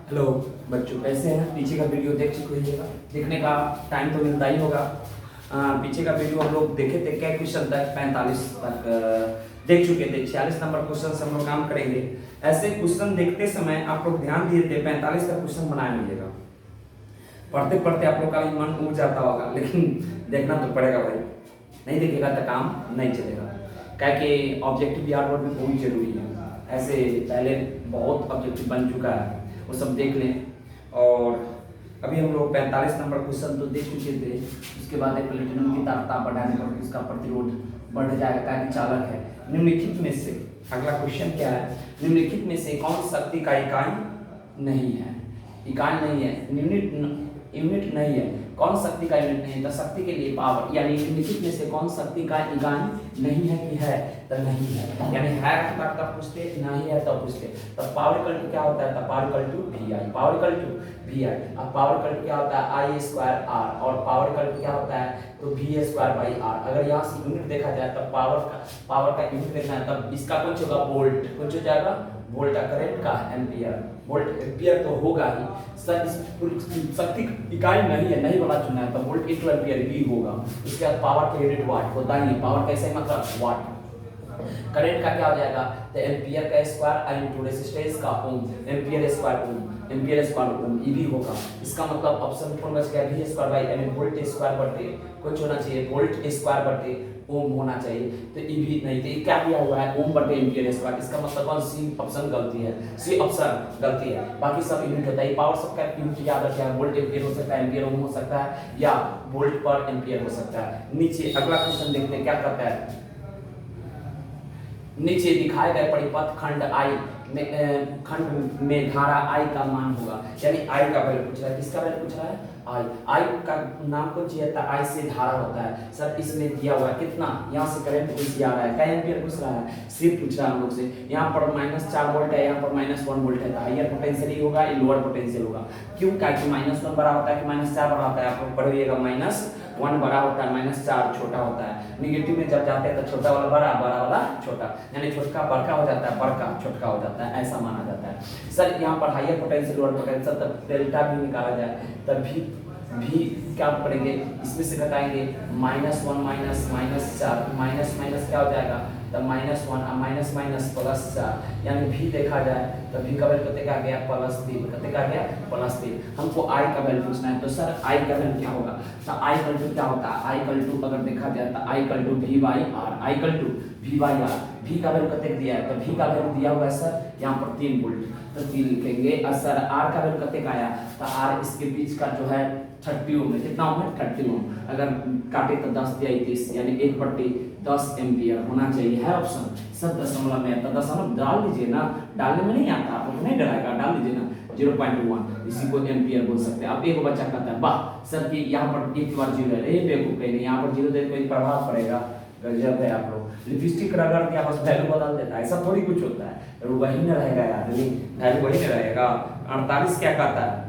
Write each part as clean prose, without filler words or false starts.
Hello बच्चों, कैसे हैं? पीछे का वीडियो देख चुके होइएगा, देखने का टाइम तो मिलता ही होगा। पीछे का वीडियो हम लोग देखे थे, क्या क्वेश्चन तक 45 तक देख चुके थे। 46 नंबर क्वेश्चन से हम लोग काम करेंगे। ऐसे क्वेश्चन देखते समय आप लोग ध्यान दिए थे, 45 का क्वेश्चन बनाया होइएगा। पढ़ते पढ़ते आप लोग का भी मन उड़ जाता होगा, लेकिन देखना तो पड़ेगा भाई, नहीं देखेगा तो काम नहीं चलेगा। क्या कि ऑब्जेक्टिव याद वर्ड भी बहुत जरूरी है। ऐसे पहले बहुत ऑब्जेक्टिव बन चुका है, वो सब देख लें। और अभी हम लोग 45 नंबर क्वेश्चन तो देख चुके थे। उसके बाद एक प्लेटिनम की ताकत बढ़ाने पर उसका प्रतिरोध बढ़ जाएगा, ताकि चालक है। निम्नलिखित में से अगला क्वेश्चन क्या है? निम्नलिखित में से कौन शक्ति का इकाई नहीं है? इकाई नहीं है, यूनिट नहीं है। कौन शक्ति का यूनिट नहीं है? तो शक्ति के लिए पावर, यानी निम्नलिखित में से कौन शक्ति का इकाई नहीं है कि है? तो नहीं है, यानी है तब पूछते, नहीं है तब पूछते। तो पावर इक्वल टू क्या होता है? तो power equal to V I, power equal to V I. अब पावर इक्वल टू क्या होता है? आई स्क्वायर आर, और पावर इक्वल टू क्या होता है? तो वी स्क्वायर बाई आर। अगर यहाँ से यूनिट देखा जाए तो पावर का यूनिट देखना है, तब इसका कुछ होगा वोल्ट, कुछ हो जाएगा वोल्ट, करंट का एम्पियर, वोल्ट एम्पियर तो होगा ही। सर इस शक्ति इकाई नहीं है, नहीं वाला चुना है, तो वोल्ट इंटू एम्पियर भी होगा। उसके बाद पावर का यूनिट वाट होता ही नहीं, पावर कैसे मतलब वाट। करंट का क्या हो जाएगा? तो एम्पियर का स्क्वायर इनटू रेजिस्टेंस का ओम, एम्पियर स्क्वायर ओम, एम्पियर स्क्वायर ओम, ये भी होगा। इसका मतलब ऑप्शन कौन बच गया? वी स्क्वायर बाई यानी वोल्ट स्क्वायर बटे कुछ होना चाहिए, वोल्ट स्क्वायर बटे ओम होना चाहिए। तो ये भी नहीं, तो ये क्या दिया हुआ है? ओम बटे एम्पियर स्क्वायर। इसका मतलब कौन सी ऑप्शन गलती है? सी ऑप्शन गलती है। बाकी सब यूनिट होता है। पावर सबका यूनिट याद रखिए, वोल्ट एम्पियर हो सकता है, एम्पियर ओम हो सकता है, या वोल्ट पर एम्पियर हो सकता है। नीचे अगला क्वेश्चन देखते हैं क्या कहता है। नीचे दिखाए गए परिपथ खंड आई खंड में धारा आई का मान होगा, यानी आई का वैल्यू पूछ रहा है। किसका वैल्यू पूछ रहा है? आई। आई का नाम कौन चाहिए था? आई से धारा होता है। सर इसमें दिया हुआ है कितना? यहाँ से करंट कुछ आ रहा है, क्या एम्पियर पूछ रहा है? सिर्फ पूछ रहा है हम लोग से। यहाँ पर -4 वोल्ट है, यहाँ पर -1 वोल्ट है, तो हायर पोटेंशियल ही होगा, ये लोअर पोटेंशियल होगा। क्यों? क्या कि -1 बड़ा होता है कि -4 बड़ा होता है? आप लोग पढ़िएगा, -1 बड़ा होता है, -4 छोटा होता है। नेगेटिव में जब जाते हैं तो छोटा वाला बड़ा, बड़ा वाला छोटा, यानी छोटा बड़का हो जाता है, बड़का छोटका हो जाता है, ऐसा माना जाता है। सर यहाँ पर हायर पोटेंशियल लोअर पोटेंशियल, तब डेल्टा भी निकाला जाए, तब भी क्या करेंगे? इसमें से घटाएंगे, -1 -4 माइनस माइनस क्या हो जाएगा? तब -1 माइनस माइनस +4, यानी भी देखा जाए तो भी का वैल्यू कितने का आ गया? +3, कितने का आ गया? +3। हमको आई का वैल्यू पूछना है, तो सर आई का वैल्यू क्या होगा? तो आई इक्वल टू क्या होता है? आई इक्वल टू अगर देखा जाए तो I equal to V by R, I equal to V by R. भी का वैल्यू कितने दिया है? तो भी का वैल्यू दिया हुआ है सर यहाँ पर 3 वोल्ट, तो 3 लिखेंगे। और सर आर का वैल्यू कितने का आया? तो आर इसके बीच का जो है 30 ओम है। कितना ओम है? 30 ओम। अगर काटे तो 10 या 30, यानी 1/10 एम्पियर होना चाहिए, है ऑप्शन। सब दशमलव में है, तो दशमलव डाल दीजिए ना, डालने में नहीं आता, आपको नहीं डराएगा, डाल दीजिए ना 0.1, इसी को एम्पियर बोल सकते हैं। अब एक बच्चा कहता है वाह सर कि यहाँ पर एक बार 0 है, बेवकूफ कहीं नहीं, यहाँ पर 0 दे कोई प्रभाव पड़ेगा? गजब है आप लोग। लिपस्टिक रगड़ के बस वैल्यू बदल देता है, ऐसा थोड़ी कुछ होता है। वही न रहेगा यार, वैल्यू वही न रहेगा। 48 क्या कहता है?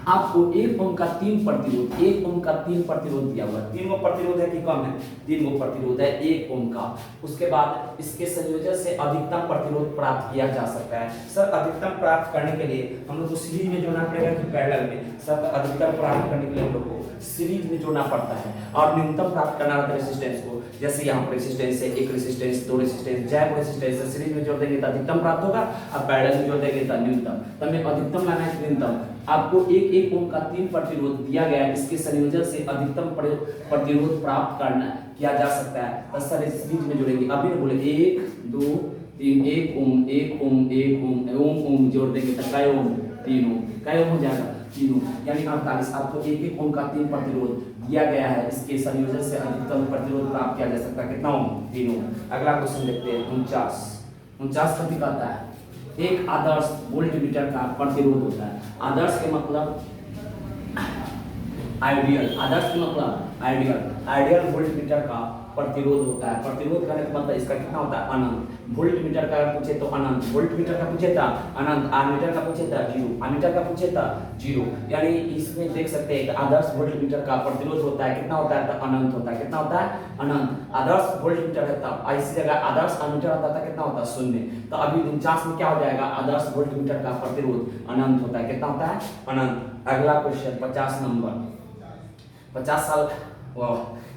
आपको 1 ओम का 3 प्रतिरोध, 1 ओम का 3 प्रतिरोध दिया हुआ है। 3 गो प्रतिरोध है कि कम है? 3 गो प्रतिरोध है 1 ओम का। उसके बाद इसके संयोजन से अधिकतम प्रतिरोध प्राप्त किया जा सकता है। सर अधिकतम प्राप्त करने के लिए हम लोग को सीरीज में जोड़ना पड़ेगा कि पैरेलल में? सर अधिकतम प्राप्त करने के लिए हम लोग को सीरीज में जोड़ना पड़ता है, और न्यूनतम प्राप्त करना होता है रेजिस्टेंस को। जैसे यहाँ पर रेजिस्टेंस है, एक रेजिस्टेंस, 2 रेजिस्टेंस, जैब रेजिस्टेंस है, सीरीज में जोड़ देंगे तो अधिकतम प्राप्त होगा, और पैरेलल में जोड़ देंगे तो न्यूनतम। तो हमें अधिकतम लाना है न्यूनतम। आपको 1 ओम का 3 प्रतिरोध दिया गया है, इसके संयोजन से अधिकतम प्रतिरोध प्राप्त करना किया जा सकता है। तो सर सीरीज में जोड़ेंगे, अभी बोले 1 2 3, 1 ओम 1 ओम 1 ओम ओम जोड़ देंगे तो कै ओम? 3 ओम। कै ओम हो जाएगा? 3 ओम, यानी 48। आपको 1 ओम का 3 प्रतिरोध दिया गया है, इसके संयोजन से अधिकतम प्रतिरोध प्राप्त किया जा सकता है। कितना ओम? 3 ओम। अगला क्वेश्चन देखते हैं 49 कथी कहता है? एक आदर्श वोल्टमीटर का प्रतिरोध होता है। आदर्श के मतलब आइडियल, आदर्श के मतलब आइडियल वोल्टमीटर का प्रतिरोध होता है। प्रतिरोध करने का मतलब इसका कितना होता है अनंत। वोल्ट मीटर का पूछे तो अनंत, वोल्ट मीटर का पूछे था अनंत, आमीटर का पूछे था जीरो, आमीटर का पूछे था जीरो। यानी इसमें देख सकते हैं कि आदर्श वोल्ट मीटर का प्रतिरोध होता है कितना होता है तो अनंत होता है। कितना होता है अनंत। आदर्श वोल्ट मीटर है तब इसी जगह आदर्श आमीटर होता था कितना होता है शून्य। तो अभी 49 में क्या हो जाएगा आदर्श वोल्ट मीटर का प्रतिरोध अनंत होता है। कितना होता है अनंत। अगला क्वेश्चन 50 नंबर। 50 साल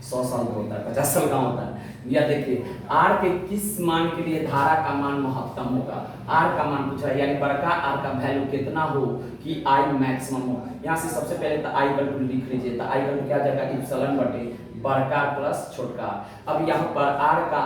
100 साल का होता है, 50 साल का होता है। यह देखिए आर के किस मान के लिए धारा का मान महत्तम होगा। आर का मान पूछ रहा है, यानी बड़का आर का वैल्यू कितना हो कि आई मैक्सिमम हो। यहाँ से सबसे पहले तो आई इक्वल टू लिख लीजिए। तो आई इक्वल टू क्या आ जाएगा इप्सिलॉन बटे बड़का प्लस छोटका। अब यहाँ पर आर का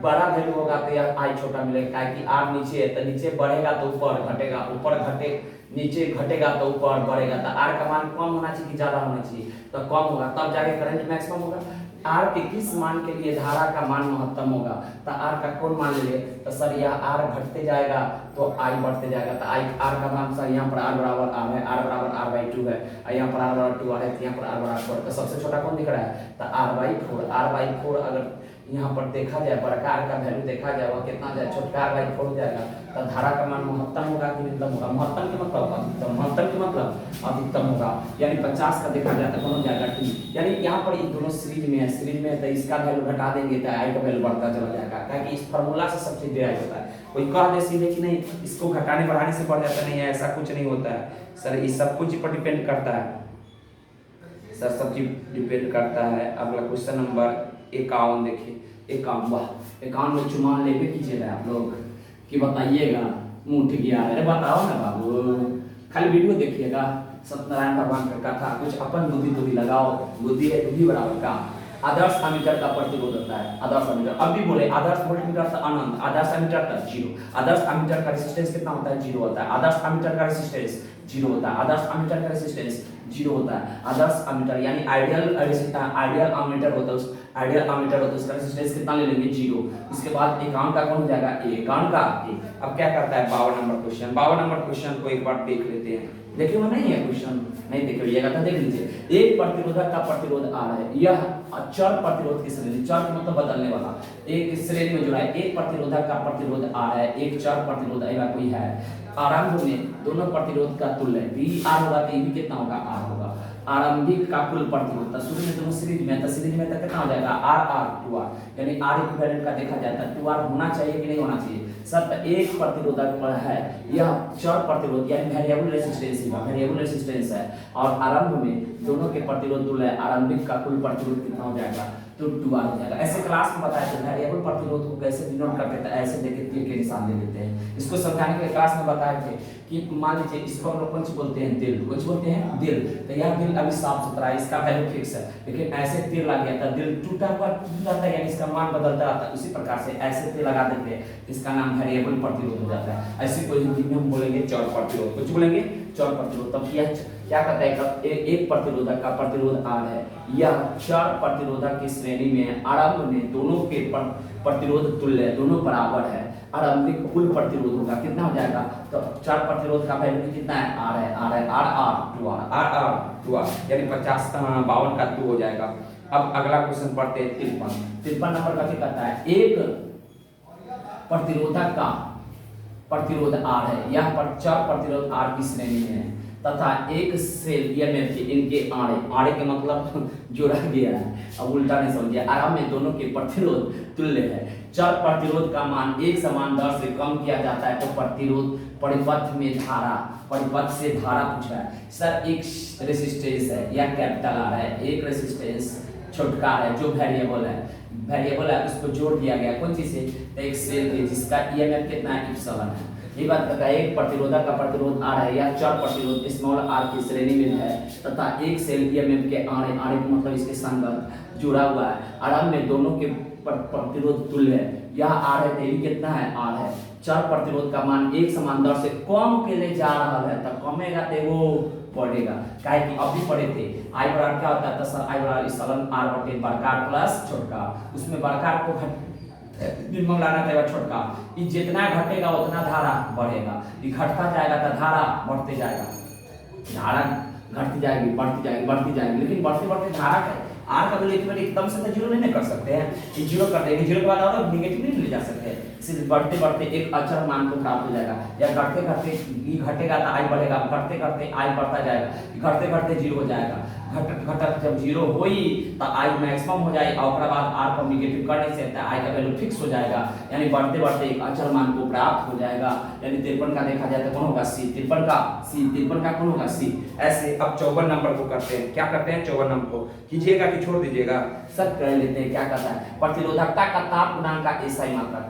बड़ा वैल्यू होगा तो यह आई छोटा मिलेगा, कि आर नीचे है तो नीचे बढ़ेगा तो ऊपर घटेगा, ऊपर घटे नीचे घटेगा तो ऊपर बढ़ेगा। तो आर का मान कम होना चाहिए कि ज्यादा होना चाहिए, तो कम होगा तब जाके करंट मैक्सिमम होगा। आर के किस मान के लिए धारा का मान महत्तम होगा, तो आर का कौन मान ले तो सर यह आर घटते जाएगा तो आई बढ़ते जाएगा। तो आई आर का मान सर यहाँ पर आर बराबर आर है, आर बराबर आर बाई 2 है, यहाँ पर आर बराबर 2 आर है, यहाँ पर आर बराबर 4। तो सबसे छोटा कौन दिख रहा है तो आर बाई 4। आर बाई 4 अगर यहाँ पर देखा जाए बड़का आर का वैल्यू देखा जाए वह कितना जाए छोटका आर बाई 4 हो जाएगा। तो धारा का मान महत्तम होगा कि न्यूनतम होगा। महत्तम के मतलब अधिकतम, महत्तम के मतलब अधिकतम होगा। यानी 50 का देखा जाए तो कौन हो जाएगा टी। यानी यहाँ पर इन दोनों सीरीज में है, सीरीज में है तो इसका वैल्यू घटा देंगे तो आई का वैल्यू बढ़ता चला जाएगा, क्योंकि इस फार्मूला से सब चीज डिराइव होता है। कोई कह दे सीधे कि नहीं इसको घटाने बढ़ाने से बढ़ जाता, नहीं है ऐसा कुछ नहीं होता है सर। इस सब कुछ पर डिपेंड करता है सर, सब चीज डिपेंड करता है। अगला क्वेश्चन नंबर 51 देखिए 51 में चुमान लेके कीजिएगा आप लोग कि बताइएगा मुठ गया। अरे बताओ ना बाबू, खाली वीडियो देखिएगा। सत्यनारायण भगवान का कथा कुछ अपन बुद्धि तो भी लगाओ, बुद्धि है बुद्धि बराबर का। आदर्श अमीटर का प्रतिरोध होता है आदर्श अमीटर। अब भी बोले आदर्श वोल्टमीटर से अनंत, आदर्श अमीटर तक जीरो। आदर्श अमीटर का रेजिस्टेंस कितना होता है जीरो होता है। आदर्श अमीटर का रेजिस्टेंस जीरो होता है। आदर्श अमीटर का रेजिस्टेंस जीरो होता है। आदर्श अमीटर यानी आइडियल अमीटर होता है, आइडियल अमीटर होता है उसका रेजिस्टेंस कितना ले लेंगे जीरो। इसके बाद एकाउंट का कौन हो जाएगा एकाउंट का ए। अब क्या करता है 52 नंबर क्वेश्चन। 52 नंबर क्वेश्चन को एक बार देख लेते हैं। देखे वो नहीं है क्वेश्चन, नहीं देखे भैया तो देख लीजिए। एक प्रतिरोधक का प्रतिरोध आ रहा है, यह चर प्रतिरोध की श्रेणी, चर का मतलब बदलने वाला, एक श्रेणी में जुड़ा है। एक प्रतिरोधक का प्रतिरोध आ रहा है, एक चर प्रतिरोध ऐसा कोई है। आरंभ में दोनों प्रतिरोध का तुल्य वी आर होगा तो भी कितना होगा आर होगा। आरंभिक का कुल प्रतिरोध शुरू में दोनों सीरीज में, तो सीरीज में तक कितना हो जाएगा आर आर 2 आर। यानी आर इक्विवेलेंट का देखा जाता है 2 आर होना चाहिए कि नहीं होना चाहिए सर। एक प्रतिरोधक पर है यह चर प्रतिरोध यानी वेरिएबल रेजिस्टेंस है, वेरिएबल रेजिस्टेंस है। और आरंभ में दोनों के प्रतिरोध तुल्य है। आरंभिक का कुल प्रतिरोध कितना हो जाएगा तो 2 आर हो जाएगा। ऐसे क्लास में बताया था वेरिएबल प्रतिरोध को कैसे डिनोट करते थे, ऐसे देखे तीर के निशान दे देते हैं। इसको समझाने के क्लास में बताए थे कि मान लीजिए इसको हम लोग कौन सी बोलते हैं दिल, कौन सी बोलते हैं दिल। तो यह दिल अभी साफ सुथरा है, इसका वैल्यू फिक्स है, लेकिन ऐसे तीर लग गया था दिल टूटा हुआ जाता है, यानी इसका मान बदलता रहता है। उसी प्रकार से ऐसे तीर लगा देते हैं, इसका नाम वेरिएबल प्रतिरोध हो जाता है। ऐसी कोई हिंदी में हम बोलेंगे चर प्रतिरोध, कुछ बोलेंगे चर प्रतिरोध। तब यह क्या कहता है एक प्रतिरोधक का प्रतिरोध आर है, यह चर प्रतिरोधक की श्रेणी में आरंभ में दोनों के प्रतिरोध तुल्य दोनों बराबर है। आरंभिक कुल प्रतिरोध होगा कितना हो जाएगा तो चर प्रतिरोध का वैल्यू कितना है आर है, आर है R R 2 R R R 2 R, यानी 52 का 2 हो जाएगा। अब अगला क्वेश्चन पढ़ते हैं 53 नंबर का क्या कहता है एक प्रतिरोधक का प्रतिरोध आर है, यह चर प्रतिरोध आर की श्रेणी में है तथा एक सेल ईएमएफ के इनके आड़े, आड़े के मतलब जोड़ा गया है। अब उल्टा नहीं समझिए, आरंभ में दोनों के प्रतिरोध तुल्य है। चर प्रतिरोध का मान एक समान दर से कम किया जाता है तो प्रतिरोध परिपथ में धारा, परिपथ से धारा पूछ रहा है सर। एक रेजिस्टेंस है या कैपिटल आ रहा है, एक रेजिस्टेंस छोटका है जो वेरिएबल है उसको जोड़ दिया गया कौन चीज से एक सेल के, जिसका ईएमएफ कितना है इप्सिलॉन है। ये बात कहता है एक प्रतिरोधक का प्रतिरोध आर है, यह चर प्रतिरोध स्मॉल आर की श्रेणी में है तथा एक सेल ईएमएफ के आड़े, आड़े का मतलब इसके संगत जुड़ा हुआ है। आरंभ में दोनों के प्रतिरोध तुल्य है, यह आर है तो कितना है आर है। चर प्रतिरोध का मान एक समान दर से कम के लिए जा रहा है, तब कमेगा तो वो बढ़ेगा। काहे कि अभी पढ़े थे आई बराबर क्या होता है तो सर आई बराबर इप्सिलॉन आर बटे बड़का प्लस छोटका, उसमें बड़का को मिनिमम लाना था छोटका, ये जितना घटेगा उतना धारा बढ़ेगा, ये घटता जाएगा तो धारा बढ़ते जाएगा, धारा घटती जाएगी बढ़ती जाएगी बढ़ती जाएगी, लेकिन बढ़ते बढ़ते धारा आर का वैल्यू अल्टीमेटली एकदम से तो जीरो नहीं कर सकते हैं, ये जीरो कर देंगे, जीरो के बाद और नेगेटिव नहीं ले जा सकते, इसलिए बढ़ते बढ़ते एक अचर मान को प्राप्त हो जाएगा, या घटते घटते ई घटेगा तो आई बढ़ेगा, घटते घटते आई बढ़ता जाएगा, घटते घटते जीरो हो जाएगा, घटक जब जीरो होई तो आई मैक्सिमम हो जाए और बाद आर को नेगेटिव करने से आई का वैल्यू फिक्स हो जाएगा, यानी बढ़ते बढ़ते एक अचर मान को प्राप्त हो जाएगा। यानी 53 का देखा जाए तो कौन होगा सी, 53 का कौन होगा सी। ऐसे अब 54 नंबर को करते हैं, क्या करते हैं 54 नंबर को कीजिएगा कि छोड़ दीजिएगा, सर कर लेते हैं। क्या कहता है प्रतिरोधकता का ताप गुणांक का एसआई मात्रा,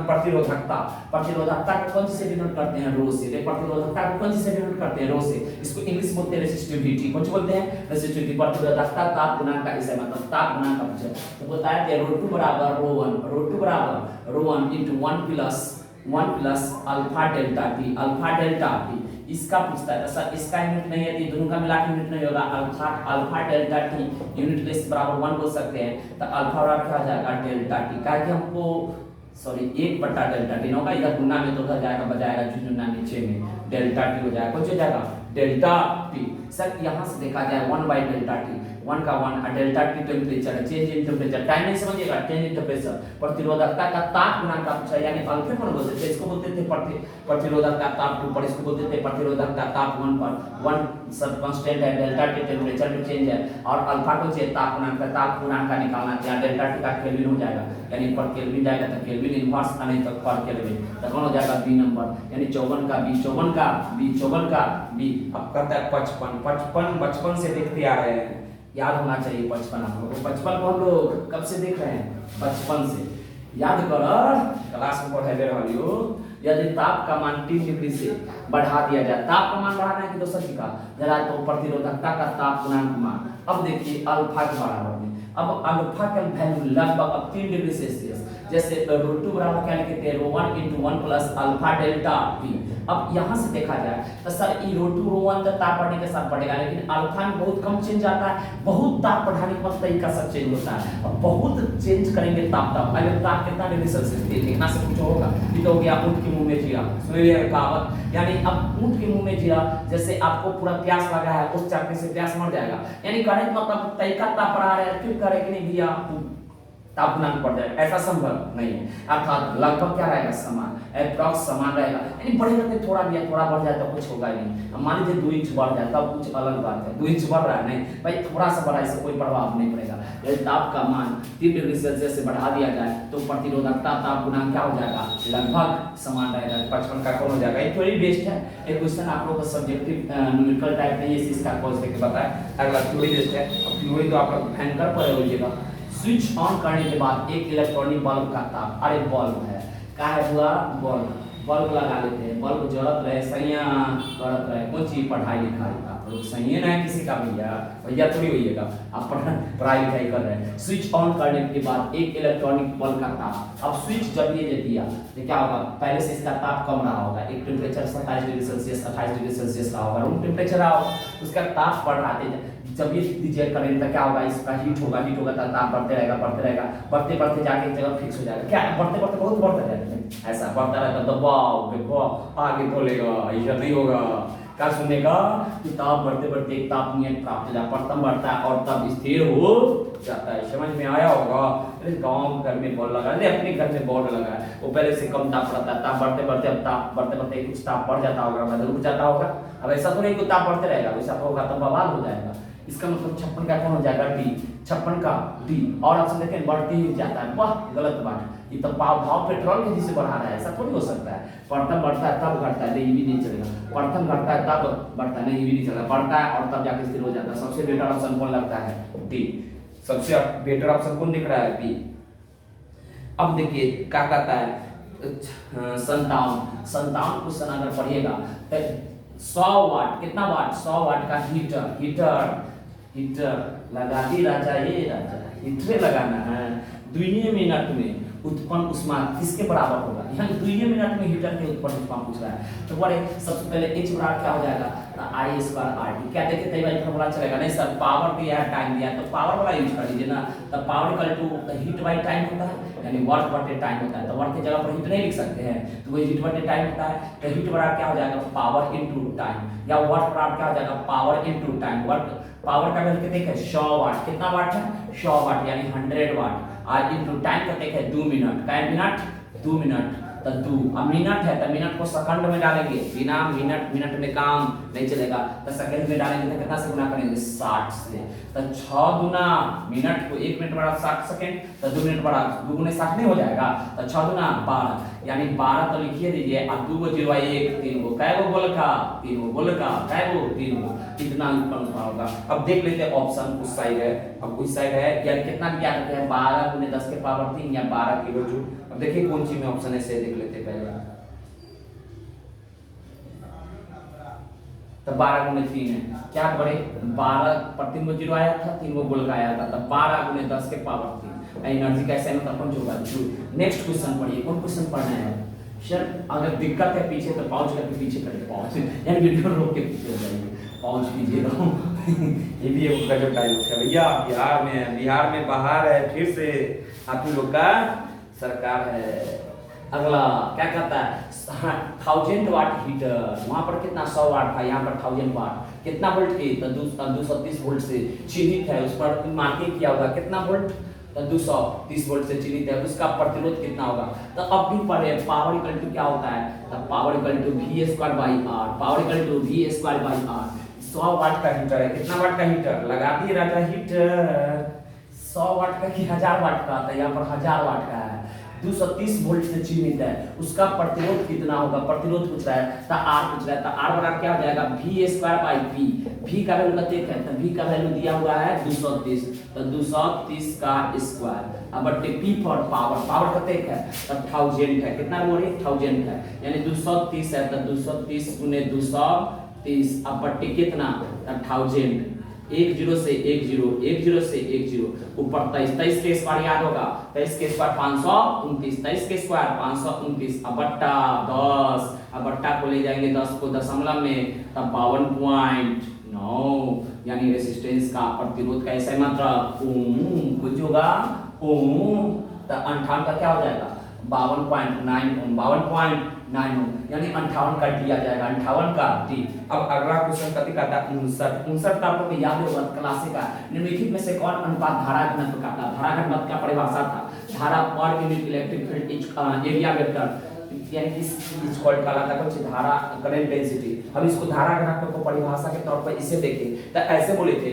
प्रतिरोधकता का कौन से डिनोट करते हैं रो से, प्रतिरोधकता को कौन से डिनोट करते हैं रो से, इसको इंग्लिश बोलते हैं रेसिस्टिविटी, कौन से बोलते हैं रेसिस्टिविटी। प्रतिरोधकता ताप गुणांक का एसआई मात्रा, ताप गुणांक का पूछा तो बताया कि रो 2 बराबर रो 1 into 1 plus alpha delta T, इसका पूछता है सर, इसका यूनिट नहीं है, दोनों का मिला के यूनिट नहीं होगा, alpha delta T unit less बराबर 1 बोल सकते हैं, तो अल्फा बराबर क्या हो जाएगा डेल्टा टी का, कि हमको सॉरी 1 डेल्टा टी होगा, इधर गुना में तो उधर जाएगा बजाएगा जुना नीचे में डेल्टा टी हो जाएगा, कुछ हो जाएगा डेल्टा टी। सर यहाँ से देखा जाए 1/डेल्टा टी, 1 का 1 डेल्टा टी टेम्परेचर है, चेंज इन टेम्परेचर, टाइम नहीं समझिएगा, चेंज इन टेम्परेचर। प्रतिरोधकता का ताप गुणांक का पूछा, यानी अल्फा कौन बोलते थे, इसको बोलते थे प्रतिरोधकता ताप 2 पर, इसको बोलते थे प्रतिरोधकता ताप 1 पर, 1 सब कांस्टेंट है, डेल्टा टी टेम्परेचर में चेंज है, और अल्फा को चाहिए ताप गुणांक का निकालना, या डेल्टा टी का केल्विन हो जाएगा, यानी पर केल्विन जाएगा तो केल्विन इनवर्स आने तक पर केल्विन, तो कौन हो जाएगा बी नंबर, यानी 54 का बी, 54 का बी। अब कहता है 55 बचपन से देखते आ रहे हैं, याद होना चाहिए 55 आप लोगों को, 55 को हम लोग कब से देख रहे हैं, बचपन से याद कर, क्लास में पढ़े रहे हो। यदि ताप का मान 3 डिग्री से बढ़ा दिया जाए, ताप का मान बढ़ाना है कि दोसर चीज का जरा, तो प्रतिरोधकता का ताप गुणांक मान, अब देखिए अल्फा के बराबर में, अब अल्फा का वैल्यू लगभग अब 3 डिग्री सेल्सियस, जैसे रो 2 बराबर क्या लिखते हैं रो 1 into 1 plus alpha delta T. अब यहाँ से देखा जाए तो सर ई रो 2 रो 1 तक ताप बढ़ने के साथ बढ़ेगा, लेकिन अल्फा में बहुत कम चेंज आता है, बहुत ताप बढ़ाने के बाद तरीका सब चेंज होता है, और बहुत चेंज करेंगे ताप, अगर ताप कितना डिग्री सेल्सियस देखना से कुछ होगा, ये तो हो गया ऊँट के मुंह में जीरा, सुनिए कहावत, यानी अब ऊँट के मुंह में जीरा, जैसे आपको पूरा प्यास लगा है, उस चाकू से प्यास मर जाएगा, यानी कहने का मतलब तरीका ताप बढ़ा रहा है, फिर करे कि नहीं भैया ताप गुणांक बढ़ जाएगा, ऐसा संभव नहीं है, अर्थात लगभग क्या रहेगा समान, एप्रॉक्स समान रहेगा, यानी बढ़ेगा तो थोड़ा भी थोड़ा बढ़ जाए तो कुछ होगा ही नहीं। अब मान लीजिए 2 इंच बढ़ जाए तब कुछ अलग बात है, 2 इंच बढ़ रहा है नहीं भाई, थोड़ा सा बढ़ा इससे कोई प्रभाव नहीं पड़ेगा। यदि ताप का मान 3 डिग्री सेल्सियस से बढ़ा दिया जाए तो प्रतिरोधकता ताप गुणांक क्या हो जाएगा, लगभग समान रहेगा। 55 का कौन हो जाएगा, ये थोड़ी बेस्ट है, एक क्वेश्चन आप लोग का सब्जेक्टिव न्यूमेरिकल टाइप नहीं है, इसका कॉज देके बताया, अगला थ्योरी बेस्ट है। अब थ्योरी तो आप लोग भयंकर पढ़े होइएगा। स्विच ऑन करने के बाद एक इलेक्ट्रॉनिक बल्ब का ताप, अरे बल्ब है का है हुआ बल्ब लगा लेते हैं, बल्ब जलत रहे सैया करत रहे, कौन चीज पढ़ाई लिखाई आप लोग सही ना है, किसी का भैया थोड़ी होइएगा, आप पढ़ाई लिखाई कर रहे हैं। स्विच ऑन करने के बाद एक इलेक्ट्रॉनिक बल्ब का ताप, अब स्विच जब ये दिया तो क्या होगा, पहले से इसका ताप कम रहा होगा, एक temperature 27 degree Celsius 28 degree Celsius रहा होगा, रूम टेम्परेचर रहा होगा, उसका ताप बढ़ रहा है, जब ये दीजिए करेंट तो क्या होगा, इसका हीट होगा तो ताप बढ़ते रहेगा, बढ़ते बढ़ते जाके एक जगह फिक्स हो जाएगा, क्या बढ़ते बढ़ते बहुत बढ़ता जाएगा, ऐसा बढ़ता रहता दबाव आगे बोलेगा, ऐसा नहीं होगा, क्या सुनेगा कि ताप बढ़ते बढ़ते एक ताप नियत प्राप्त हो जाता, प्रथम बढ़ता है और तब स्थिर हो जाता है। समझ में आया होगा। अरे गाँव घर में बॉल लगा, अरे अपने घर में बॉल लगा है, वो पहले से कम ताप रहता है, ताप बढ़ते बढ़ते अब ताप बढ़ते बढ़ते कुछ ताप बढ़ जाता होगा, रुक जाता होगा। अब ऐसा तो नहीं कि ताप बढ़ते रहेगा, वैसा होगा तो बवाल हो जाएगा। इसका मतलब 56 का कौन हो जाएगा डी, 56 का डी। और ऑप्शन देखें बढ़ती ही जाता है, वाह गलत बात, ये तो भाव पेट्रोल के जिसे बढ़ा रहा है, ऐसा थोड़ी हो सकता है। प्रथम बढ़ता है तब घटता है, नहीं ये भी नहीं चलेगा, प्रथम घटता है तब बढ़ता है, नहीं ये भी नहीं चलेगा, बढ़ता है और तब जाके स्थिर हो जाता है। सबसे बेटर ऑप्शन कौन लगता है, डी। सबसे बेटर ऑप्शन कौन दिख रहा है, बी। अब देखिए क्या कहता है 57 क्वेश्चन अगर पढ़िएगा 100 वाट, कितना वाट, 100 वाट का हीटर लगा दी राजा, ये राजा हीटर लगाना है 2 मिनट में उत्पन्न ऊष्मा किसके बराबर होगा, यानी 2 मिनट में हीटर के उत्पन्न ऊष्मा पूछ रहा है। तो बोले सबसे पहले H बराबर क्या हो जाएगा, आई स्क्वायर आर टी। क्या देखे कई बार फॉर्मूला चलेगा, नहीं सर पावर दिया है टाइम दिया है तो पावर वाला यूज कर लीजिए ना। तो power equal to heat by time होता है, यानी वर्क बटे टाइम होता है। तो वर्क की जगह पर हीट नहीं लिख सकते हैं, तो वही हीट बटे टाइम होता है। तो हीट बराबर क्या हो जाएगा, पावर इनटू टाइम, या वर्क बराबर क्या हो जाएगा, power into time. Work power का वैल्यू कितने है, 100 वाट। कितना वाट है, 100 वाट, यानी 100 वाट। और इनटू टाइम कितने है, 2 मिनट। क्या मिनट, 2 मिनट। तो 2, अब मिनट है तो मिनट को सेकंड में डालेंगे, बिना मिनट में काम नहीं चलेगा। तो सेकंड में डालेंगे तो कितना से गुना करेंगे, 60 से। तो 6 गुना मिनट को 1 मिनट बड़ा 60 सेकंड, तो 2 मिनट बड़ा 2 गुने 60 नहीं हो जाएगा। तो 6 गुना 12, यानी 12 तो लिखिए दीजिए। अब 2 को 0 1 3 को कै गो गोलका, 3 गो गोलका, कै गो 3 गो, कितना उत्पन्न होगा। अब देख लेते हैं ऑप्शन उस साइड है, अब उस साइड है, यानी कितना क्या करते हैं, 12 गुने 10 के पावर 3 या 12 किलो जूल। अब देखिए कौन सी में ऑप्शन है, से देख लेते हैं पहले। तो 12 गुने 3 है, क्या बड़े 12 पर 3 को 0 आया था, 3 को गोलका आया था। तो 12 गुने 10 के पावर 3 एनर्जी का ऐसा मतलब कौन होगा, जूल। नेक्स्ट क्वेश्चन पढ़िए, कौन क्वेश्चन पढ़ना है सर। अगर दिक्कत है पीछे तो पाउच करके पीछे करिए, पाउच यानी वीडियो रोक के पीछे हो जाइए, पाउच कीजिए। ये भी एक गजब टाइप है भैया। बिहार में बाहर है, फिर से आप लोग का सरकार है। अगला क्या कहता है, 1000 वाट हीटर, वहां पर कितना 100 वाट था, यहाँ पर 1000 वाट। कितना वोल्ट की, तो 230 वोल्ट से चिन्हित है, उस पर मार्किंग किया होगा कितना वोल्ट, तो 230 वोल्ट से चिन्हित है। उसका प्रतिरोध कितना होगा। तो अब भी पढ़े पावर इक्वल टू क्या होता है, तो power equal to V square by R. Power equal to V square by R. 100 watt का हीटर है, कितना वाट का हीटर लगा दिए राजा, हीटर 100 वाट का कि 1000 वाट का, तो यहाँ पर 1000 वाट का है, 230 वोल्ट से चिन्हित है। उसका प्रतिरोध कितना होगा, प्रतिरोध पूछ रहा है, तो आर पूछ रहा है। तो आर बराबर क्या हो जाएगा, V square by V. V का वैल्यू कितना है, तो वी का वैल्यू दिया हुआ है 230, तो 230 का स्क्वायर। अब बटे पी फॉर पावर, पावर कितना है, तो 1000 है। कितना बोले, 1000 है, यानी 230 है, तो 230 गुने 230, अब बटे कितना, 1000। 1 0 से 1 0, 1 0 से 1 0, ऊपर 23 के स्क्वायर याद होगा, 23 के स्क्वायर 529, 23 के स्क्वायर 529, अब बट्टा 10, अब बट्टा को ले जाएंगे 10 को दशमलव में, तब 52.9, यानी रेजिस्टेंस का प्रतिरोध का ऐसा मतलब ओम कुछ होगा, ओम। तो 58 का क्या हो जाएगा, 52.9 ओम, 52.9 ओम, यानी 58 का डी आ जाएगा, 58 का डी। अब अगला क्वेश्चन कति का था, 59 का आपको याद होगा क्लासिक का, निम्नलिखित में से कौन अनुपात धारा घनत्व का था। धारा घनत्व का परिभाषा था, धारा per unit electric field area vector, यानी इस कॉल्ड काला था कुछ धारा करंट डेंसिटी। अब इसको धारा घनत्व को परिभाषा के तौर पर इसे देखें तो ऐसे बोले थे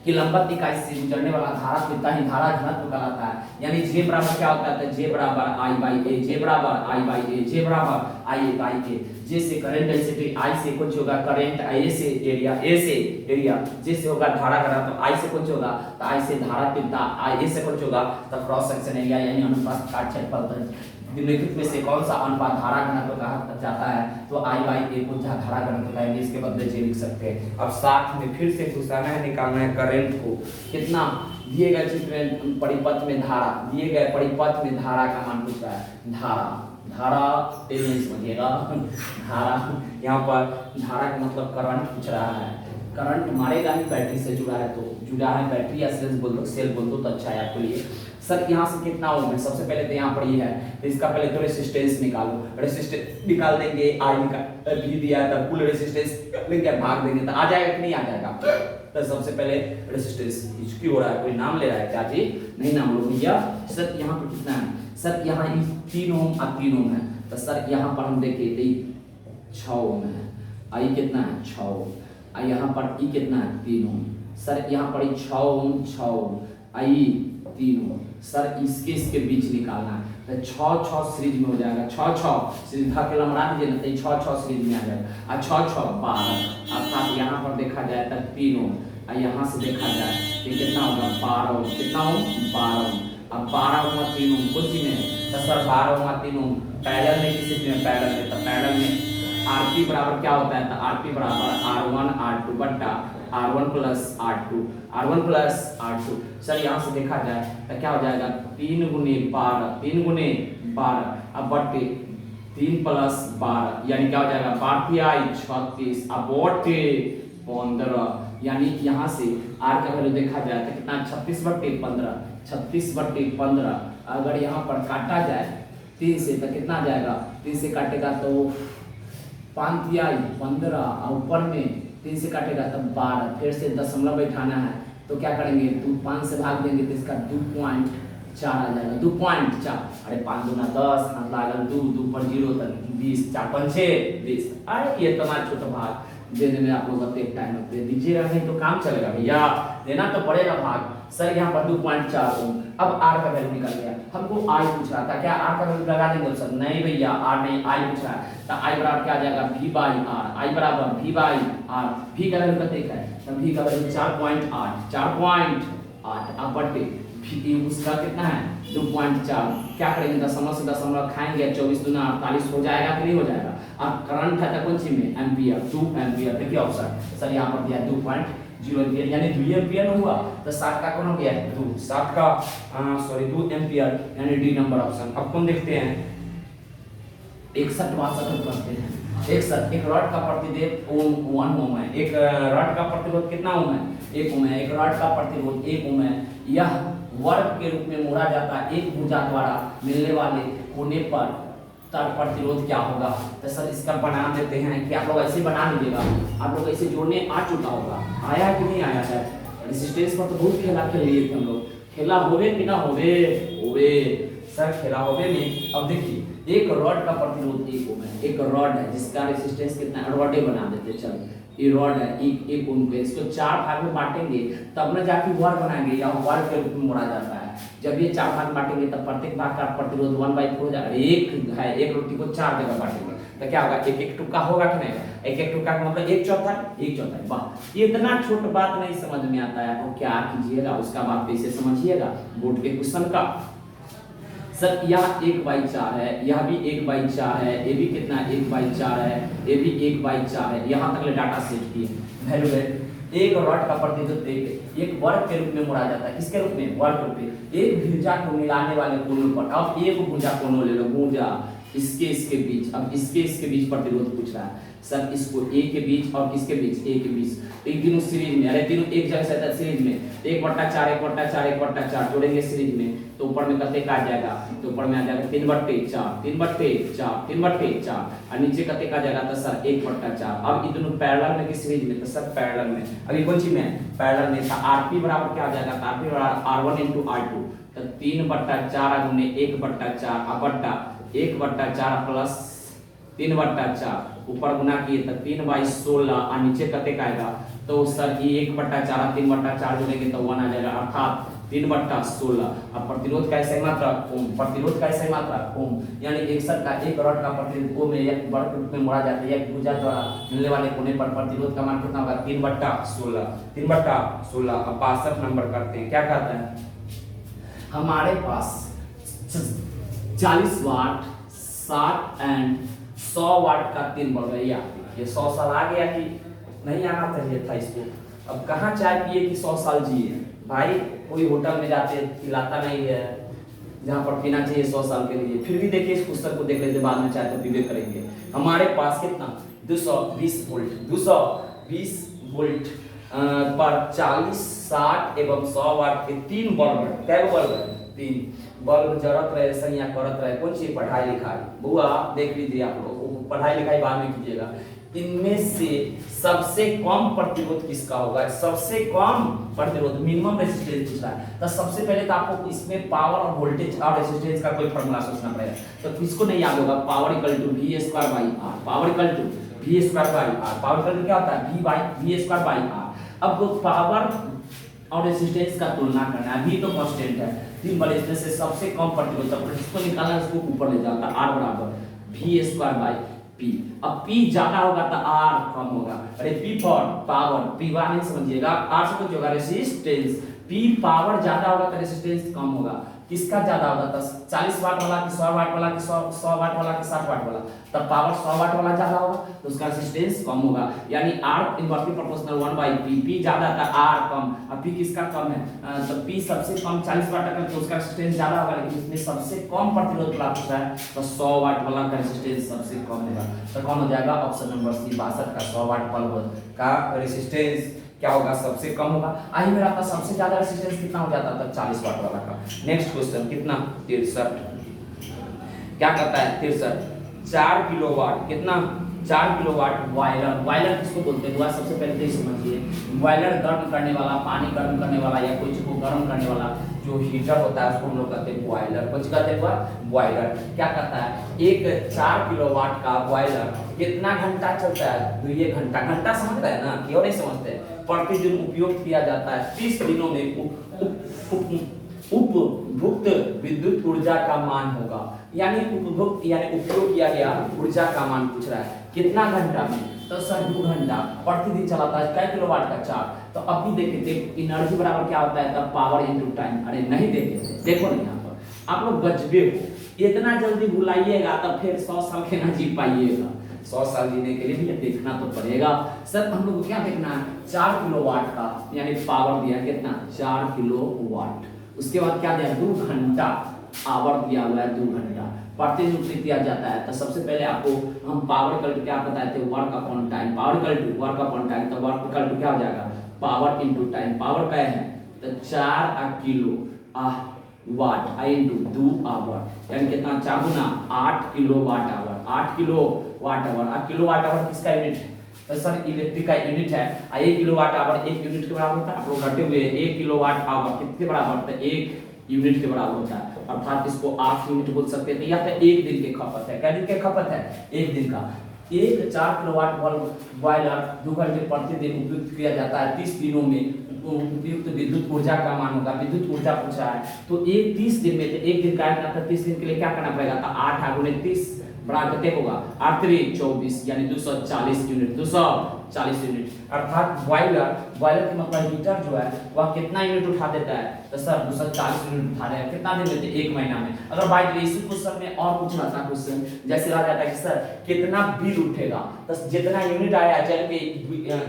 कि लंबवत इकाई से गुजरने वाला धारा कितना ही धारा घनत्व कहलाता है। यानी जे बराबर क्या होता है, जे बराबर आई बाई ए, जे बराबर आई बाई ए, जे बराबर आई बाई ए। जे से करंट डेंसिटी, आई से कुछ होगा करंट, आई से एरिया, ए से एरिया, जे से होगा धारा घनत्व, आई से कुछ होगा तो आई से धारा तीव्रता, आई से कुछ होगा तो क्रॉस सेक्शन एरिया, यानी अनुपात का क्षेत्रफल। निम्नलिखित में से कौन सा अनुपात धारा घनत्व कहा जाता है, तो आई बाई ए को धारा घनत्व कहेंगे, इसके बदले जे लिख सकते हैं। अब साथ में फिर से घुसाना है, निकालना है करंट को, कितना दिए गए चित्र परिपथ में धारा, दिए गए परिपथ में धारा का मान पूछ रहा है। धारा तेज नहीं समझिएगा, धारा यहाँ पर धारा का मतलब करंट पूछ रहा है। करंट मारेगा ही, बैटरी से जुड़ा है तो जुड़ा है, बैटरी या सेल बोल दो तो अच्छा है आपके लिए। सर यहाँ से कितना ओम है, सबसे पहले तो यहाँ पर ये है, तो इसका पहले तो रेसिस्टेंस निकालो, रेसिस्टेंस निकाल देंगे, आई का भी दिया था, कुल रेसिस्टेंस लेंगे भाग देंगे तो आ जाएगा कि नहीं आ जाएगा। तो सबसे पहले रेसिस्टेंस इसकी हो रहा है, कोई नाम ले रहा है क्या जी, नहीं नाम लो भैया। सर यहाँ पर कितना है, सर यहाँ 3 ओम और 3 ओम है, तो सर यहाँ पर हम देखें तो 6 ओम है, आई कितना है 6 ओम, आई यहाँ पर ई कितना है 3 ओम, सर यहाँ पर 6 ओम 6 ओम, आई 3 ओम। सर इसके बीच निकालना है, तो 6 सीरीज में हो जाएगा, 6 सीधा के लंबा दीजिए ना, तो 6 सीरीज में आ जाएगा, और 6 12, अर्थात यहाँ पर देखा जाए तो 3 ओम, और यहाँ से देखा जाए तो कितना होगा 12 ओम, कितना ओम 12 ओम। अब 12 ओम 3 ओम कुछ में है, तो सर 12 ओम 3 ओम पैरेलल में, किसी में पैरेलल में, तो पैरेलल में आरपी बराबर क्या होता है, तो आरपी बराबर R1 R2 बट्टा R1 plus R2, R1 plus R2। Sir यहाँ से देखा जाए तो क्या हो जाएगा 3 गुने 12, 3 गुने 12 अब बटे 3 प्लस 12 यानी क्या हो जाएगा 36 बटे 15 यानी यहाँ से R का वैल्यू देखा जाए तो कितना 36 बटे 15, 36 बटे 15 अगर यहाँ पर काटा जाए 3 से तो कितना आ जाएगा 3 से काटेगा तो 5 तिहाई 15 और ऊपर में 3 से काटेगा तब 12, फिर से दशमलव बैठाना है तो क्या करेंगे 5 से भाग देंगे तो इसका 2.4 आ जाएगा 2.4। अरे 5 दूना 10 हाथ लागल 2, 2 पर 0 तक 20, 4 5 6 20। अरे ये इतना छोटा भाग देने में आप लोग एक टाइम दे दीजिएगा नहीं तो काम चलेगा भैया, देना तो पड़ेगा भाग। सर यहाँ पर 2.4 ओम। अब R का वैल्यू निकल गया, हमको I पूछ रहा था, क्या R का वैल्यू लगा देंगे सर? नहीं भैया R नहीं, I पूछ रहा है तो I बराबर क्या आ जाएगा V बाई R, I बराबर V बाई R। V का वैल्यू कितने का है? तो V का वैल्यू 4.8, 4.8 अब बटे उसका कितना है 2.4। क्या करेंगे दशमलव से दशमलव खाएंगे 24 दूना 48 हो जाएगा कि नहीं हो जाएगा? अब करंट है तो कौन सी में एम्पियर, 2 एम्पियर। देखिए ऑप्शन सर यहाँ पर दिया 2.0 एम्पियर यानी 2 एम्पियर हुआ तो 60 का कौन हो गया 2, 60 का 2 एम्पियर यानी डी नंबर ऑप्शन। अब कौन देखते हैं 61 62 करते हैं। 61 एक रॉड का प्रतिरोध ओम 1 ओम है, एक रॉड का प्रतिरोध कितना ओम है 1 ओम है, एक रॉड का प्रतिरोध 1 ओम है। यह वर्ग के रूप में मोड़ा जाता है, एक भुजा द्वारा मिलने वाले कोने पर तब प्रतिरोध क्या होगा? तो सर इसका बना देते हैं कि आप लोग ऐसे बना लीजिएगा, आप लोग ऐसे जोड़ने आ चुका होगा, आया कि नहीं आया सर? रेजिस्टेंस पर तो बहुत खेला खेल लिए थे हम लोग, खेला होवे कि ना होवे? होवे सर, खेला होवे नहीं। अब देखिए एक रॉड का प्रतिरोध 1 ओम है, एक रॉड है जिसका रेजिस्टेंस कितना है, रॉडे बना देते चल ये रॉड है 1 ओम पे, इसको 4 भाग में बांटेंगे तब ना जाके वर्ग बनाएंगे या वर्ग के रूप में मोड़ा जाता है। जब ये 4 भाग बांटेंगे तब प्रत्येक भाग का प्रतिरोध 1/4 हो जाएगा। एक है, एक रोटी को 4 जगह बांटेंगे तो क्या होगा 1-1 टुक्का होगा कि नहीं? 1-1 टुक्का का मतलब 1/4, वाह ये इतना छोटा बात नहीं समझ में आता है तो क्या कीजिएगा उसका बात कैसे समझिएगा बोर्ड के क्वेश्चन का। सर यह 1/4 है, यह भी 1/4 है, ये भी कितना 1/4 है, ये भी 1/4 है। यहाँ तक डाटा सेट किए वैल्यू है। एक रॉड का प्रतिरोध एक वर्ग के रूप में मोड़ा जाता है, किसके रूप में? वर्ग रूप में। एक भुजा को मिलाने वाले कोनों पर, अब एक भुजा कोनों ले लो, भुजा इसके बीच, अब इसके बीच प्रतिरोध पूछ रहा है सर, इसको ए के बीच और किसके बीच? ए के बीच। एक तीनों सीरीज में, अरे तीनों एक जगह से सीरीज में 1/4 1/4 1/4 जोड़ेंगे सीरीज में तो ऊपर में कितने का आ जाएगा? तो ऊपर में आ जाएगा 3/4 3/4 3/4 और नीचे कितने का आ जाएगा? तो सर 1/4। अब ये दोनों पैरेलल में कि सीरीज में? तो सर पैरेलल में। अभी कौन सी में? पैरेलल में। था आरपी बराबर क्या आ जाएगा? आरपी बराबर R1 * R2 तो 3/4 गुने 1/4 अपट्टा 1/4 प्लस 3/4 ऊपर गुना किए तो 3/16 और नीचे कते का आएगा? तो सर ये 1/4 3/4 जोड़ेंगे तो 1 आ जाएगा अर्थात 3/16। अब प्रतिरोध का सही मात्रा ओम, प्रतिरोध का सही मात्रा ओम यानी एक सर का एक रॉड का प्रतिरोध ओम में एक वर्ग रूप में मोड़ा जाता है, एक भुजा द्वारा मिलने वाले कोने पर प्रतिरोध का मान कितना होगा? 3/16 3/16। अब 62 नंबर करते हैं। क्या कहता है? हमारे पास 40 वाट 60 एंड 100 वाट का 3 बल्ब है। ये 100 साल आ गया कि नहीं आना चाहिए था इसको। अब कहाँ चाय पिए कि 100 साल जिए भाई? कोई होटल में जाते खिलाता नहीं है जहाँ पर पीना चाहिए 100 साल के लिए। फिर भी देखिए इस पुस्तक को देख लेते, बाद में चाय तो पीबे करेंगे। हमारे पास कितना 220 वोल्ट 220 वोल्ट पर 40 60 एवं 100 वाट के 3 बल्ब है। कै बल्ब है? 3 बल्ब जरत रहे सैया करत रहे। कौन सी? पढ़ाई लिखाई। बुआ देख लीजिए आप लोग, पढ़ाई लिखाई बाद में कीजिएगा। इनमें से सबसे कम प्रतिरोध किसका होगा? सबसे कम प्रतिरोध मिनिमम रेजिस्टेंस पूछ रहा है तो सबसे पहले तो आपको इसमें पावर और वोल्टेज और रेजिस्टेंस का कोई फार्मूला सोचना पड़ेगा। तो किसको नहीं याद होगा? Power equal to V²/R, power equal to V²/R। Power equal to क्या होता है? V/R। अब पावर और रेजिस्टेंस का तुलना करना है। V तो कांस्टेंट है, 3 बड़े इसमें से सबसे कम प्रतिरोध तो इसको निकालना, इसको ऊपर ले जाता R बराबर V²/P। अब P ज्यादा होगा तो R कम होगा। अरे P फॉर पावर, P नहीं समझिएगा, R से कुछ होगा रेजिस्टेंस। P पावर ज्यादा होगा तो रेजिस्टेंस कम होगा। किसका ज्यादा होगा, तो 40 वाट वाला कि 100 वाट वाला कि 100 वाट वाला कि 60 वाट वाला, तब पावर 100 वाट वाला ज्यादा होगा तो उसका रेजिस्टेंस कम होगा, यानी R inversely proportional 1/P, P ज्यादा था R कम, अब P किसका कम है, तो P सबसे कम 40 वाट का, तो उसका रेजिस्टेंस ज्यादा होगा, लेकिन इसमें सबसे कम प्रतिरोध प्राप्त होता है तो 100 वाट वाला का रेजिस्टेंस सबसे कम होगा, तो कौन हो जाएगा ऑप्शन नंबर सी, 62 का 100 वाट बल्ब का रेजिस्टेंस क्या होगा, सबसे कम होगा। आई मेरा था सबसे ज्यादा रेजिस्टेंस कितना हो जाता था, 40 वाट वाला का। नेक्स्ट क्वेश्चन कितना, 63 क्या करता है, 63 4 किलोवाट, कितना 4 किलोवाट बॉयलर, बॉयलर किसको बोलते हैं वो सबसे पहले तो समझिए, बॉयलर गर्म करने वाला, पानी गर्म करने वाला या कोई चीज को गर्म करने वाला जो हीटर होता है उसको हम लोग कहते हैं बॉयलर, कुछ कहते हैं बॉयलर। क्या कहता है, एक 4 किलोवाट का बॉयलर कितना घंटा चलता है, 2 घंटा, घंटा समझ रहे हैं ना, क्यों नहीं समझते, प्रतिदिन उपयोग किया जाता है 30 दिनों में उपभुक्त विद्युत ऊर्जा का मान होगा, यानी उपभुक्त यानी उपयोग किया गया ऊर्जा का मान पूछ रहा है, कितना घंटा में, तो सर 2 घंटा, प्रतिदिन चलाता है कै किलोवाट का 4, तो अभी देखिए एनर्जी बराबर क्या होता है, तब पावर इनटू टाइम, अरे नहीं देखे देखो नहीं यहाँ पर आप लोग गजबे हो, इतना जल्दी भुलाइएगा तब फिर 100 साल के ना जी पाइएगा, 100 साल जीने के लिए भी देखना तो पड़ेगा। सर हम लोग को क्या देखना है, 4 किलोवाट का यानी पावर दिया कितना 4 किलोवाट, उसके बाद क्या दिया 2 घंटा, आवर दिया हुआ है 2 घंटा, प्रतिदिन उपयोग किया जाता है, तो सबसे पहले आपको हम पावर इक्वल टू क्या बताए थे, work upon time, power equal to work upon time, तो वर्क इक्वल टू क्या हो जाएगा, पावर इनटू टाइम, पावर क्या है तो 4 kilowatt I into 2 hour, यानी कितना 4 गुना 8 kilowatt hour, 8 kilowatt hour, अब किलो वाट आवर किसका यूनिट है, तो सर इलेक्ट्रिक का यूनिट है, 1 किलो वाट आवर 1 यूनिट के बराबर होता है, आप लोग घटे हुए 1 किलो वाट आवर कितने बराबर होता है, 1 यूनिट के बराबर होता है, अर्थात इसको 8 यूनिट बोल सकते हैं, या तो 1 दिन की खपत है, क्या दिन की खपत है, 1 दिन का, एक 4 किलोवाट बल्ब बॉयलर 2 घंटे प्रतिदिन उपयोग किया जाता है, 30 दिनों में उपयुक्त विद्युत ऊर्जा का मान होगा, विद्युत ऊर्जा पूछा है तो एक 30 दिन में, एक दिन का है 30 दिन के लिए क्या करना पड़ेगा, तो 8 गुणे 30 बराबर कितने होगा, 8 3 24 यानी 240 यूनिट, 240 यूनिट, अर्थात बॉयलर की मतलब हीटर जो है वह कितना यूनिट उठा देता है, तो सर 240 यूनिट उठा रहा है, कितना दिन में, 1 महीना में। अगर बाय द वे इसी क्वेश्चन में और पूछ रहा था क्वेश्चन जैसे आ जाता है कि सर कितना बिल उठेगा, तो जितना यूनिट आया चल के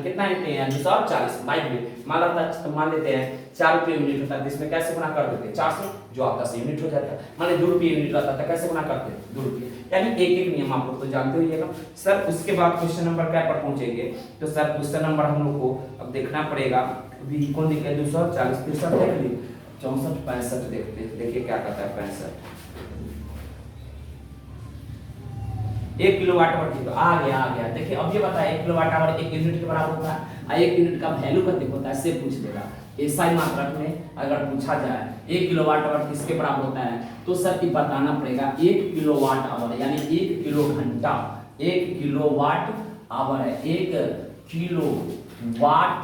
कितना यूनिट है 240, बाय द वे मान लेते हैं 4 रुपये यूनिट होता है, इसमें कैसे गुना कर देते हैं 400 जो आपका से यूनिट हो जाता है, मान ली 2 रुपये यूनिट रहता था, कैसे गुना करते हैं 2 रुपये, यानी एक नियम आप लोग तो जानते होइएगा। सर उसके बाद क्वेश्चन नंबर क्या पर पहुंचेंगे, तो सर क्वेश्चन नंबर हम लोग को अब देखना पड़ेगा, अभी कौन दिख रहा है 240 63 देख ली, 64 65 देखते हैं, देखिए क्या कहता है 65 1 किलोवाट आवर की, तो आ गया देखिए, अब ये बताया 1 किलोवाट आवर 1 यूनिट के बराबर होता है, 1 यूनिट का वैल्यू कितने होता है से पूछ लेगा, एसआई मात्रक में अगर पूछा जाए 1 किलोवाट आवर किसके बराबर होता है, तो सर ये बताना पड़ेगा 1 किलोवाट आवर यानी 1 किलो घंटा, 1 किलोवाट आवर है, 1 किलो वाट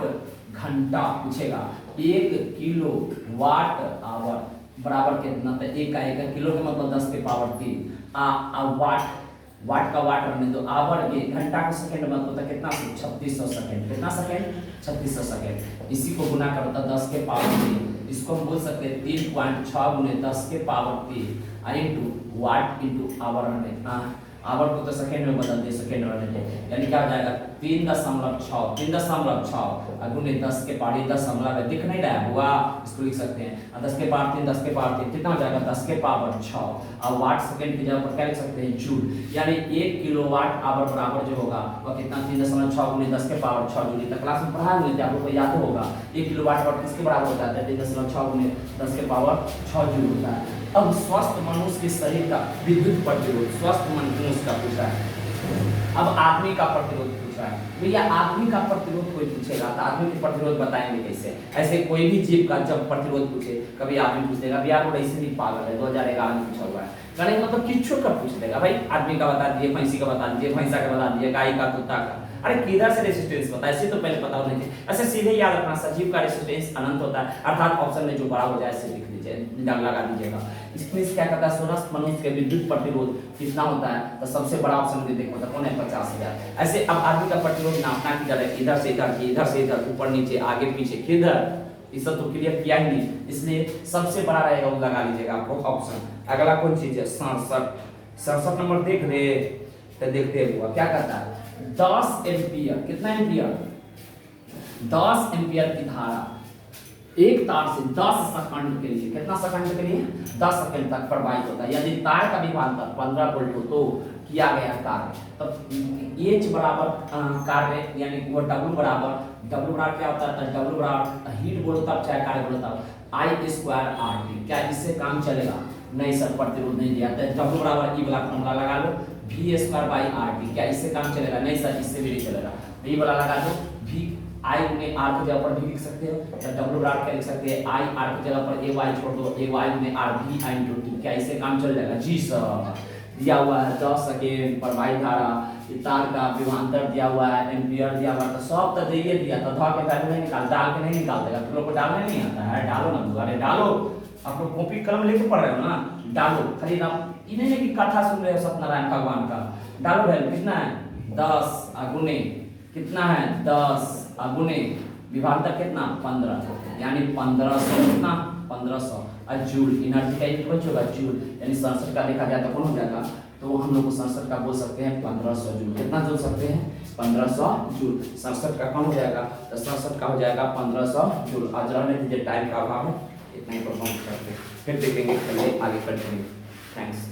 घंटा पूछेगा, 1 किलो वाट आवर बराबर कितना, तो 1 किलो के मतलब 10 के पावर 3 वाट का वाट रहने दो, आवर के घंटा का सेकंड मतलब होता है कितना 3600 सेकंड, कितना सेकंड 3600 सेकंड, इसी को गुना करता 10 के पावर 3, इसको हम बोल सकते हैं 3.6 गुने 10 के power 3 into watt into hour रहने, आवर को तो सेकंड में बदल दे, सेकंड में रहने, यानी क्या हो जाएगा 3.6 गुने 10 के पावर, 10 दिख नहीं रहा है हुआ, इसको लिख सकते हैं 10 के पावर 3 10 के पावर 3 कितना हो जाएगा 10 के पावर 6, अब वाट सेकंड की जगह पर क्या लिख सकते हैं जूल, यानी 1 किलोवाट आवर बराबर जो होगा वह कितना 3.6 गुने 10 के पावर 6 जूल, तक क्लास में पढ़ा हुए थे आप लोग को याद होगा 1 किलोवाट आवर किसके बराबर होता है 3.6 गुने 10 के पावर 6 जूल होता है। अब स्वस्थ मनुष्य के शरीर का विद्युत प्रतिरोध, स्वस्थ मनुष्य का पूछा है, अब आदमी का प्रतिरोध पूछा है, भैया आदमी का प्रतिरोध कोई पूछेगा तो आदमी का प्रतिरोध बताएंगे कैसे, ऐसे कोई भी जीव का जब प्रतिरोध पूछे कभी आदमी पूछ देगा, भैया वो ऐसे भी पागल है 2011 में पूछा हुआ है, गणित मतलब किच्छु का पूछ देगा, भाई आदमी का बता दिए, भैंसी का बता दीजिए, भैंसा का बता दीजिए, गाय का, कुत्ता का, अरे किधर से रेजिस्टेंस पता है, ऐसे तो पहले पता होना चाहिए, ऐसे सीधे याद रखना सजीव का रेजिस्टेंस अनंत होता है, अर्थात ऑप्शन में जो बड़ा हो जाए ऐसे लिख लीजिए, दाग लगा दीजिएगा। इसमें क्या कहता है स्वस्थ मनुष्य के विद्युत प्रतिरोध कितना होता है, तो सबसे बड़ा ऑप्शन में देखो तो कौन है 50,000। ऐसे अब आदमी का प्रतिरोध नापना किधर है, इधर से इधर, इधर से इधर, ऊपर नीचे आगे पीछे किधर ये सब तो क्लियर किया ही नहीं, इसलिए सबसे बड़ा रहेगा वो लगा लीजिएगा आप लोग ऑप्शन। अगला कौन चीज है 67 नंबर देख रहे तो देखते हुआ क्या कहता है 10 एम्पियर, कितना एम्पियर 10 एम्पियर की धारा एक तार से 10 सेकंड के लिए, कितना सेकंड के लिए 10 सेकंड तक प्रवाहित होता है। यदि तार का विभवांतर 15 वोल्ट हो तो किया गया कार्य, तब एच बराबर कार्य यानी वो डब्ल्यू बराबर क्या होता है, डब्ल्यू बराबर हीट बोलो तब चाहे कार्य बोलो तब आई स्क्वायर आर टी। क्या इससे काम चलेगा, नहीं सर प्रतिरोध नहीं दिया, तो डब्ल्यू बराबर ई वाला फॉर्मूला लगा लो V square by R T. क्या इससे काम चलेगा, नहीं सर इससे भी नहीं चलेगा, ई वाला लगा दो वी आई में आर की जगह पर भी लिख सकते हो, तो डब्ल्यू बराबर क्या लिख सकते हैं आई आर की जगह पर ए वाई छोड़ दो ए वाई में R V I into T. क्या इससे काम चल जाएगा, जी सर। दिया हुआ है 10 सेकेंड प्रवाहित धारा, तार का विभवांतर दिया हुआ है, एम्पियर दिया हुआ है, तो सब तो दे दिया, तो धा के वैल्यू नहीं निकाल, डाल के नहीं निकाल देगा। तुम लोग को डालने नहीं आता है, डालो ना दोबारा डालो, आप लोग कॉपी कलम लेके पढ़ रहे हो ना, डालो खाली ना, इन्हें नहीं कि कथा सुन रहे हो सत्यनारायण भगवान का, डालो वैल्यू कितना है 10 गुने कितना है 10 गुने विभवांतर कितना 15, यानी 1500 कितना 1500 जूल। एनर्जी का यूनिट बच होगा जूल, यानी 67 का देखा जाए तो कौन हो जाएगा, तो हम लोग को 67 का बोल सकते हैं 1500 जूल। कितना जोड़ सकते हैं 1500 जूल। 67 का कौन हो जाएगा, तो 67 का हो जाएगा 1500 जूल। आज रहने दीजिए, टाइम का अभाव है, इतना ही परफॉर्म करते हैं, फिर देखेंगे आगे कंटिन्यू। थैंक्स।